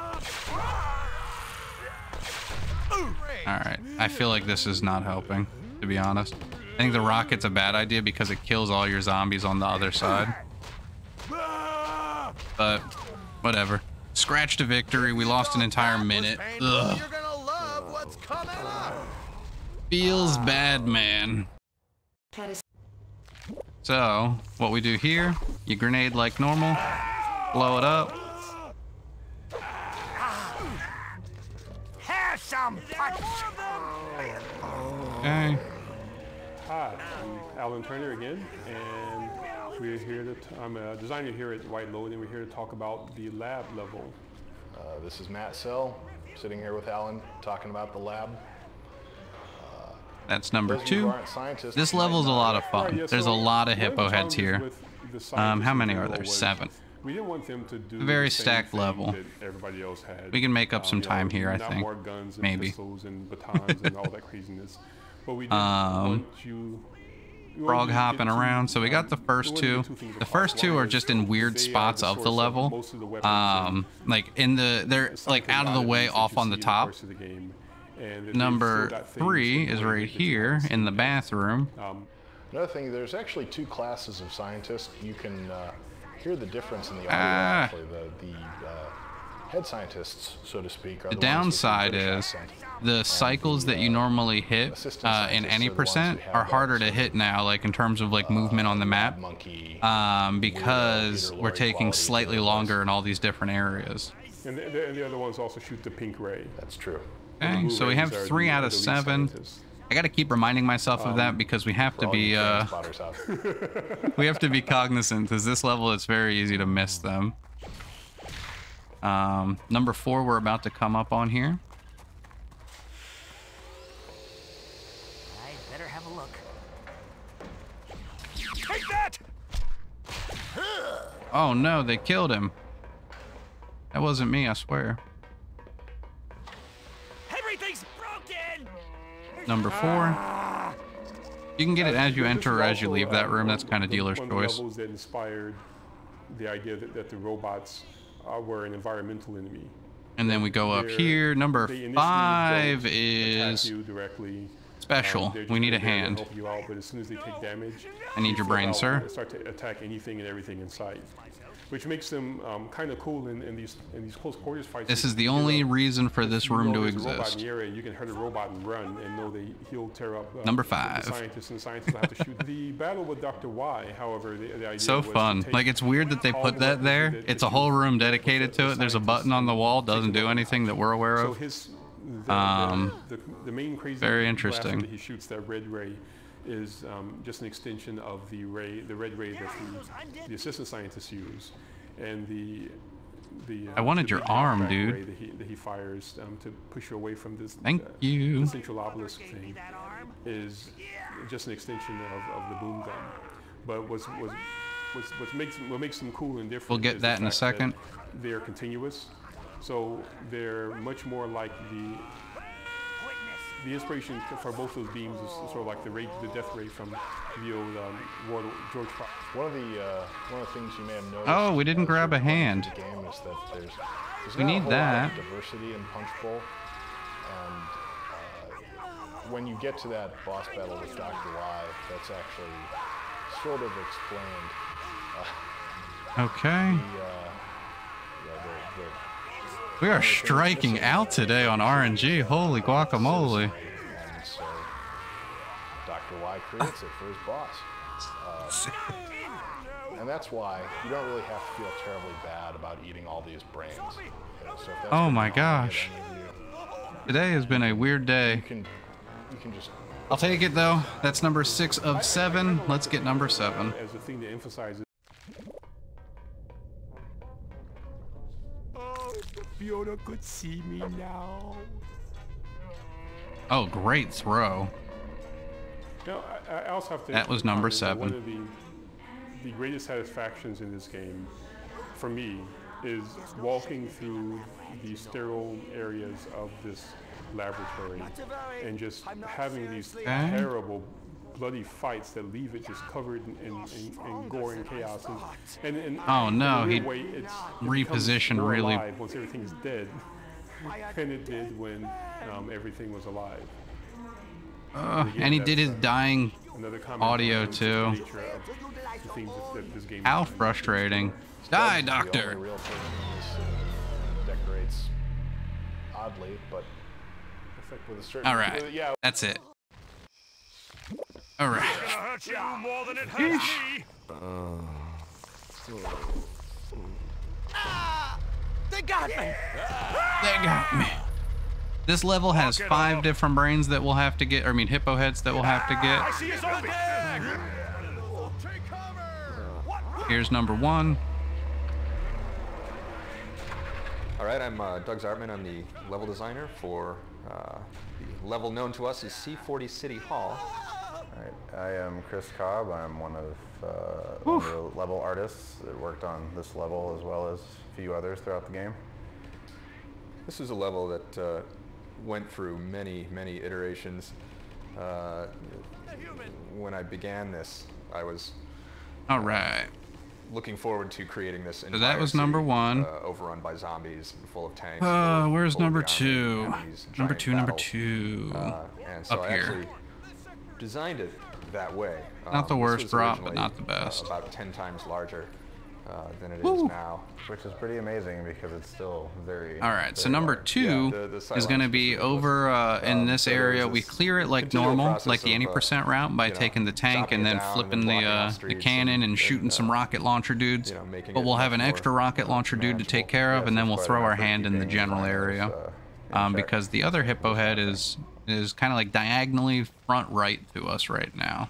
Alright, I feel like this is not helping, to be honest. I think the rocket's a bad idea because it kills all your zombies on the other side. But, whatever. Scratch to victory, we lost an entire minute. Ugh. Feels bad, man. So, what we do here, you grenade like normal, blow it up. Have some punch. Okay. Hi, I'm Alan Turner again, and we're here to, I'm a designer here at White Load, and we're here to talk about the lab level. This is Matt Sell, sitting here with Alan, talking about the lab. That's number 2. This level's a lot of fun. There's a lot of hippo heads here. How many are there? 7. We didn't want them to do a very stacked level. Everybody else had. We can make up some time here, I think. More guns and maybe. Pistols and batons and all that craziness. But we didn't want you. Frog hopping around. So we got the first 2. The first 2 are just in weird spots of the level. Like in the, they're like out of the way off on the top. Number 3 is right here in the bathroom. Another thing, there's actually 2 classes of scientists. You can hear the difference in the audio. Actually, the head scientists, so to speak, are the downside is the cycles that you normally hit in any percent are harder to hit now, like in terms of like movement on the map, because we're taking slightly longer in all these different areas. And the other ones also shoot the pink ray. That's true. Okay, so we have 3 out of 7. I gotta keep reminding myself of that because we have to be we have to be cognizant, because this level it's very easy to miss them. Number 4 we're about to come up on here. I better have a look. Take that! Oh no, they killed him. That wasn't me, I swear. Everything's broken. Number 4. You can get it as you enter or as you leave that room. That's kind of dealer's choice. One of the levels that inspired the idea that the robots were an environmental enemy. And then we go up here. Number 5 is special. We need a hand. Help you out, but as soon as they take damage, I need your brain, sir. They start to attack anything and everything in sight, which makes them kind of cool in these close quarters fights. This is the only reason for this room to exist. Robot in the area, you can hurt a robot and run and know that he'll tear up Number 5. the scientists, and the scientists will have to shoot. The battle with Dr. Y, however, the idea so was fun. Like, it's weird that they put that there. It's a whole room dedicated to it. There's a button on the wall. Doesn't do anything that we're aware of. The main crazy very interesting. That he shoots, that red ray, is just an extension of the red ray that the assistant scientists use, and the I wanted your arm, dude. Ray that he fires to push you away from this. Thank you. The central obelisk thing is just an extension of the boom gun, but what makes them cool and different. We'll get that in a second. They're continuous, so they're much more like the inspiration for both those beams is sort of like the death ray from the old George. One of the things you may have noticed. Oh, we didn't grab a hand. The game is that there's we need that. Diversity in Punch Bowl, and when you get to that boss battle with Dr. Y, that's actually sort of explained. Okay. We are striking out today on RNG. Holy guacamole. And so Dr. Y creates it for his boss. And that's why you don't really have to feel terribly bad about eating all these brains. So oh my gosh. Today has been a weird day. You can just... I'll take it though. That's number 6 of 7. Let's get number 7. As a thing to emphasize. Fiona could see me now. Oh, great throw. Now, I also have to. That was number 7. One of the greatest satisfactions in this game, for me, is walking through the sterile areas of this laboratory and just having these terrible bloody fights that leave it just covered in gore and chaos. And oh no, he repositioned really once everything's dead than it did when everything was alive. And he did his dying audio too. How frustrating. Die, Doctor! The real decorates oddly, but with a certain... Alright, that's it. Alright. They got me! They got me. This level has 5 different brains that we'll have to get, or I mean hippo heads that we'll have to get. I see a zombie! Here's number 1. Alright, I'm Doug Zartman. I'm the level designer for the level known to us as C40 City Hall. Alright, I am Chris Cobb. I'm one of the level artists that worked on this level as well as a few others throughout the game. This is a level that went through many iterations. When I began this, I was looking forward to creating this. So that was number 1. Overrun by zombies, full of tanks. Where's number 2? Number 2. And so I actually designed it that way. Not the worst drop, but not the best. About 10 times larger than it is now. Which is pretty amazing because it's still very... Alright, so number 2 is going to be over in this area. We clear it like normal, like the 80% route, by taking the tank and then flipping the cannon and shooting some rocket launcher dudes. But we'll have an extra rocket launcher dude to take care of, and then we'll throw our hand in the general area. Because the other hippo head is kind of like diagonally front right to us right now.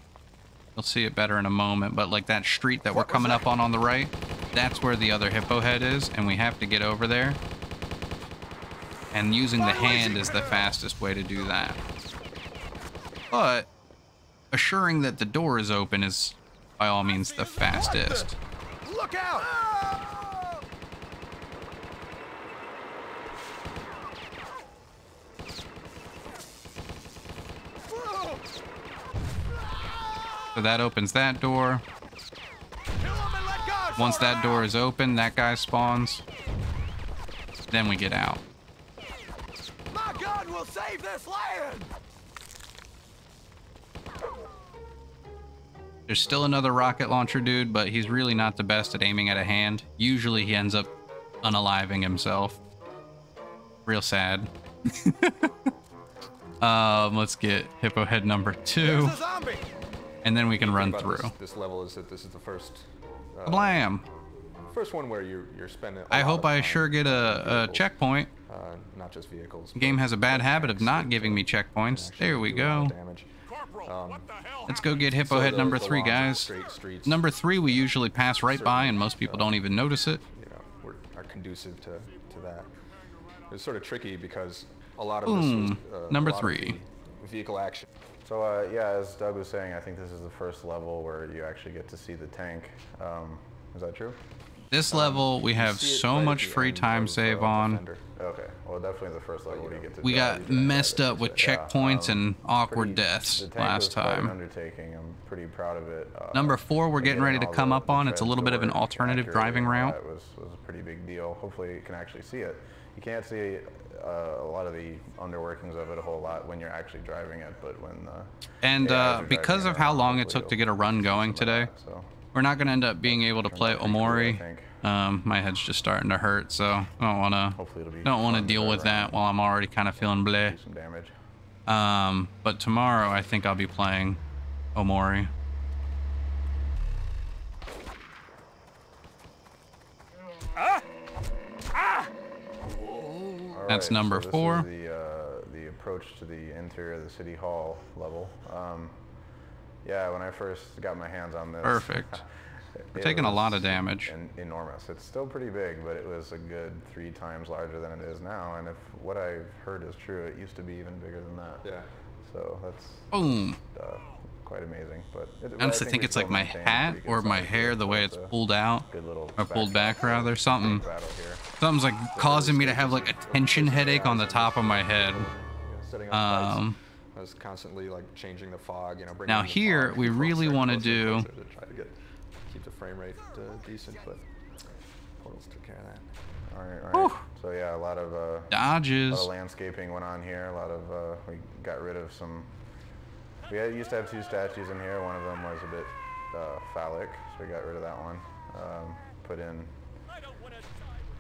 You'll see it better in a moment, but like that street that we're coming up on the right, that's where the other hippo head is, and we have to get over there. And using the hand is the fastest way to do that. But assuring that the door is open is by all means the fastest. Look out! So that opens that door. Once that door is open, that guy spawns. Then we get out. My gun will save this land! There's still another rocket launcher dude, but he's really not the best at aiming at a hand. Usually he ends up unaliving himself. Real sad. Let's get hippo head number 2. And then we can run through. This level is that this is the first... Blam! First one where you're spending... I hope I sure get a checkpoint. Not just vehicles. The game has a bad habit of not giving me checkpoints. There we go. Let's go get hippo head number 3, guys. Number 3 we usually pass right by, and most people don't even notice it. You know, are conducive to that. It's sort of tricky because a lot of this was, number 3. Vehicle action. So yeah, as Doug was saying, I think this is the first level where you actually get to see the tank. Is that true? This level we have so much free time save on. Okay, well definitely the first level where you get to... We got messed up with checkpoints and awkward deaths last time. Undertaking. I'm pretty proud of it. Number 4 we're getting ready to come up on. It's a little bit of an alternative driving route. It was a pretty big deal. Hopefully you can actually see it. You can't see a lot of the underworkings of it a whole lot when you're actually driving it, but when because of how long it took to get a run going today, we're not going to end up being able to play Omori. My head's just starting to hurt, so I don't want to deal with that while I'm already kind of feeling bleh. But tomorrow I think I'll be playing Omori. That's number 4. This is the approach to the interior of the City Hall level. Yeah, when I first got my hands on this... Perfect. We're taking a lot of damage. Enormous. It's still pretty big, but it was a good 3 times larger than it is now. And if what I've heard is true, it used to be even bigger than that. Yeah. So that's quite amazing. But I honestly think it's like my hat or my hair, the way it's pulled out, or pulled back rather. Something's like causing me to have like a tension headache on the top of my head. I was constantly like changing the fog, you know. Now here we really want to do. To try to keep the frame rate decent, but Portals took care of that. All right. So yeah, a lot of dodges. A lot of landscaping went on here. A lot of we got rid of some. We used to have 2 statues in here. One of them was a bit phallic, so we got rid of that one. Put in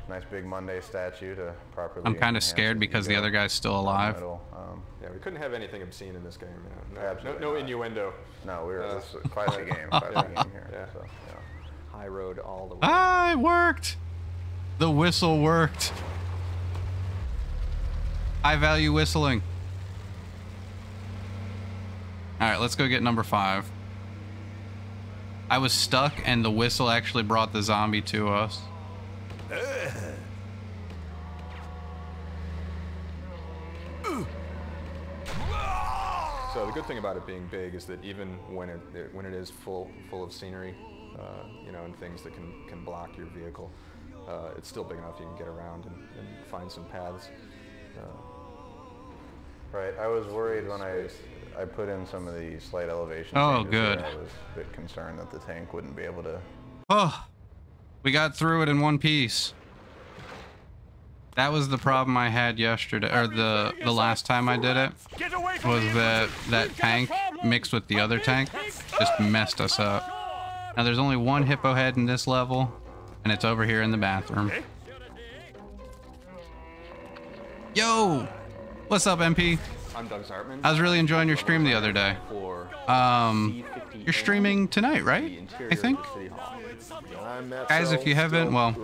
nice big Monday statue to properly. I'm kind of scared because the other guy's still alive. Yeah, we couldn't have anything obscene in this game. You know? No innuendo. No, we were this was quite a game. Quite a game here. Yeah. So, yeah. High road all the way. Ah, it worked. The whistle worked. High value whistling. All right, let's go get number 5. I was stuck and the whistle actually brought the zombie to us. So the good thing about it being big is that even when it is full of scenery, you know, and things that can block your vehicle, it's still big enough you can get around and find some paths. Right. I was worried when I put in some of the slight elevation. Oh, good. I was a bit concerned that the tank wouldn't be able to. Oh, we got through it in one piece. That was the problem I had yesterday, or the last time I did it, was that tank mixed with the other tank just messed us up. Now there's only 1 hippo head in this level, and it's over here in the bathroom. Yo! What's up, MP? I'm Doug Zartman. I was really enjoying your stream the other day. You're streaming tonight, right? I think. Guys, if you haven't, well,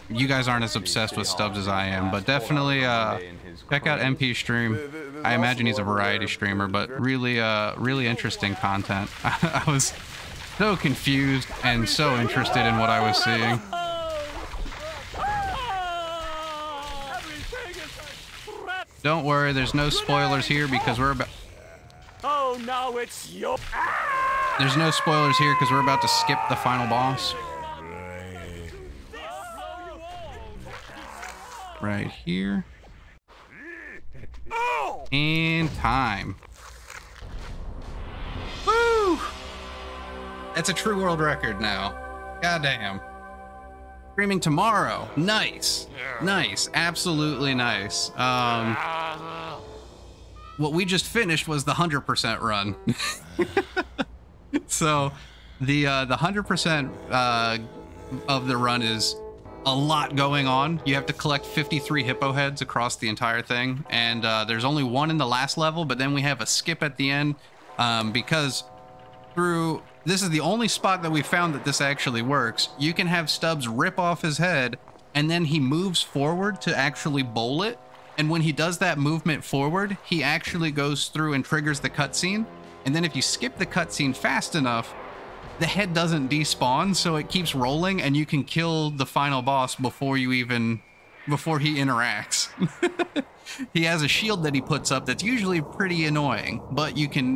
you guys aren't as obsessed with Stubbs as I am, but definitely check out MP's stream. I imagine he's a variety streamer, but really, really interesting content. I was so confused and so interested in what I was seeing. Don't worry, there's no spoilers here because we're about. Oh, now it's your. There's no spoilers here because we're about to skip the final boss. Right here. In time. Woo! That's a true world record now. Goddamn. Streaming tomorrow. Nice. Nice. Absolutely nice. What we just finished was the 100% run. So the 100% of the run is a lot going on. You have to collect 53 hippo heads across the entire thing, and there's only 1 in the last level, but then we have a skip at the end because this is the only spot that we found that this actually works. You can have Stubbs rip off his head, and then he moves forward to actually bowl it, and when he does that movement forward, he actually goes through and triggers the cutscene, and then if you skip the cutscene fast enough, the head doesn't despawn, so it keeps rolling, and you can kill the final boss before he interacts. He has a shield that he puts up that's usually pretty annoying, but you can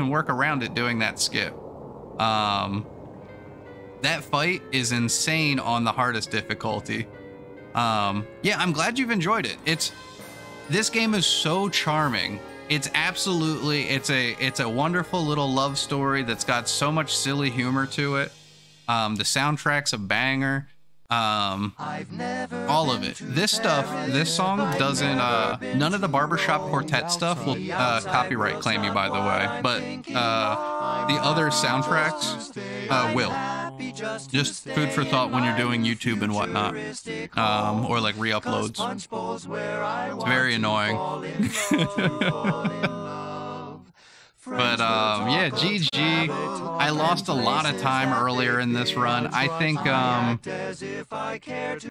work around it doing that skip. That fight is insane on the hardest difficulty. Yeah, I'm glad you've enjoyed it. This game is so charming. It's absolutely, it's a wonderful little love story that's got so much silly humor to it. The soundtrack's a banger. All of it. This song doesn't, none of the barbershop quartet stuff will copyright claim you, by the way, but the other soundtracks will. Just food for thought when you're doing YouTube and whatnot, or like re-uploads. It's very annoying. But yeah, GG. I lost a lot of time earlier in this run. I think